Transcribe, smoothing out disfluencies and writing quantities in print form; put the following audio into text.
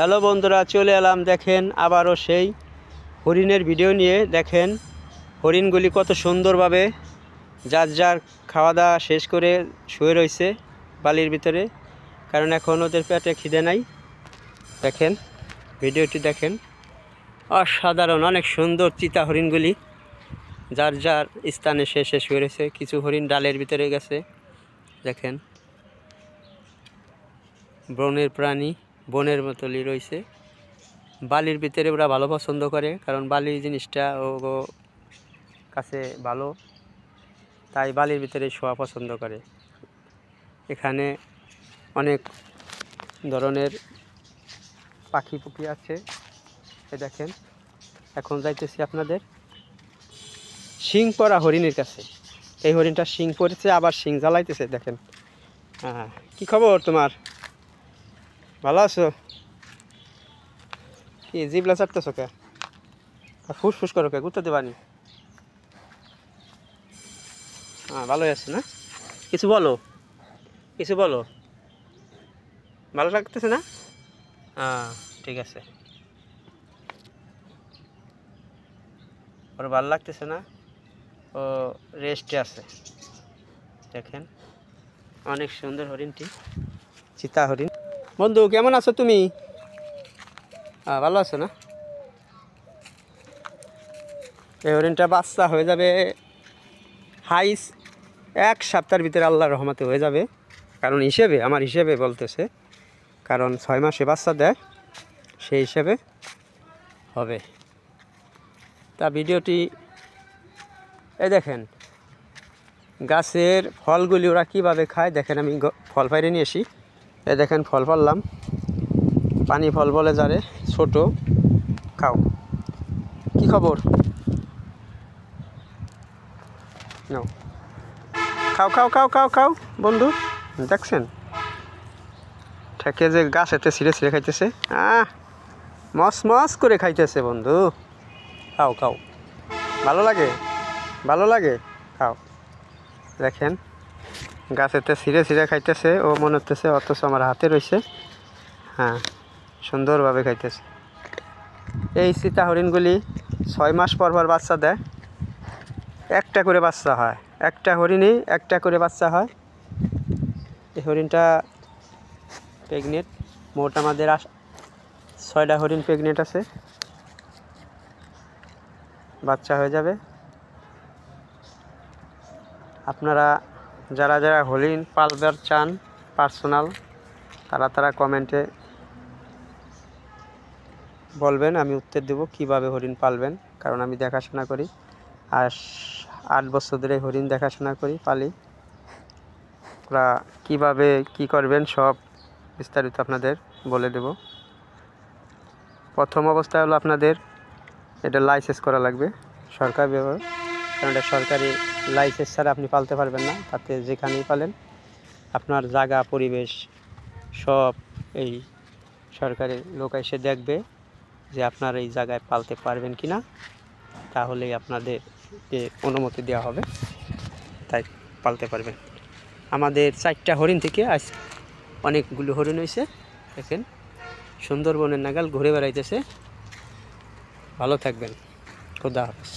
Hello বন্ধুরা, চলে এলাম দেখেন আবারও সেই হরিণের ভিডিও নিয়ে। দেখেন হরিণগুলি কত সুন্দরভাবে যার যার খাওয়া দাওয়া শেষ করে শুয়ে রয়েছে বালির ভিতরে, কারণ এখন ওদের পেটে খিদে নাই। দেখেন ভিডিওটি দেখেন, অসাধারণ, অনেক সুন্দর চিতা হরিণগুলি যার যার স্থানে শেষে শুয়ে রয়েছে। কিছু হরিণ ডালের ভিতরে গেছে। দেখেন বনের প্রাণী, বনের মতোই রয়েছে। বালির ভিতরে ওরা ভালো পছন্দ করে, কারণ বালি জিনিসটা ও কাছে ভালো, তাই বালির ভিতরে শোয়া পছন্দ করে। এখানে অনেক ধরনের পাখি পুখি আছে। এ দেখেন, এখন যাইতেছি আপনাদের শিং পরা হরিণের কাছে। এই হরিণটা শিং পড়েছে, আবার শিং জ্বালাইতেছে। দেখেন, হ্যাঁ, কি খবর তোমার? ভালো আছো? কি জিবলা চাটতেছো কে? ফুসফুস করো কে? গুঁতো দেবানি? হ্যাঁ, ভালোই আছে না? কিছু বলো, কিছু বলো। ভালো লাগতেছে না? হ্যাঁ, ঠিক আছে। ওর ভালো লাগতেছে না, ও রেস্টে আছে। দেখেন অনেক সুন্দর হরিণটি, চিতা হরিণ। বন্ধু, কেমন আছো তুমি? ভালো আছো না? এই হরিণটা বাচ্চা হয়ে যাবে হাইস 1 সপ্তাহের ভিতরে, আল্লাহর রহমতে হয়ে যাবে। কারণ আমার হিসেবে বলতেছে, কারণ 6 মাসে বাচ্চা দেয়, সেই হিসেবে হবে। তা ভিডিওটি এই দেখেন, গাছের ফলগুলি ওরা কীভাবে খায় দেখেন। আমি ফল পাইরে নিয়ে আসি। এই দেখেন ফল পারলাম, পানি ফল বলে যারে, ছোট। খাও, কি খবর? নাও, খাও খাও খাও খাও খাও বন্ধু। দেখছেন ঠেকে যে গাছেতে ছিঁড়ে ছিঁড়ে খাইতেছে। মস মস করে খাইতেছে বন্ধু। খাও খাও, ভালো লাগে, ভালো লাগে, খাও। দেখেন গাছেতে ছিঁড়ে ছিঁড়ে খাইতেছে, ও মনে হতেছে অথচ আমার হাতে রয়েছে। হ্যাঁ, সুন্দরভাবে খাইতেছে। এই চিতা হরিণগুলি 6 মাস পর পর বাচ্চা দেয়। একটা করে বাচ্চা হয়, একটা হরিণই একটা করে বাচ্চা হয়। এই হরিণটা প্রেগনেন্ট। মোট আমাদের 6টা হরিণ প্রেগনেন্ট আছে, বাচ্চা হয়ে যাবে। আপনারা যারা যারা হরিণ পালবার চান পার্সোনাল, তারা কমেন্টে বলবেন, আমি উত্তর দেব কিভাবে হরিণ পালবেন। কারণ আমি দেখাশোনা করি, আর 8 বছর ধরে হরিণ দেখাশোনা করি, পালি। ওরা কীভাবে কী করবেন সব বিস্তারিত আপনাদের বলে দেব। প্রথম অবস্থায় হলো আপনাদের এটা লাইসেন্স করা লাগবে, সরকার ব্যবহার, কারণ এটা সরকারি লাইসেন্স ছাড়া আপনি পালতে পারবেন না। তাতে যেখানেই পালেন আপনার জায়গা পরিবেশ সব এই সরকারি লোক এসে দেখবে যে আপনার এই জায়গায় পালতে পারবেন কি না, তাহলেই আপনাদেরকে অনুমতি দেওয়া হবে, তাই পালতে পারবেন। আমাদের 4টা হরিণ থেকে আজ অনেকগুলো হরিণ হয়েছে। দেখেন সুন্দরবনের নাগাল ঘুরে বেড়াইতেছে। ভালো থাকবেন, খোদা হাফেজ।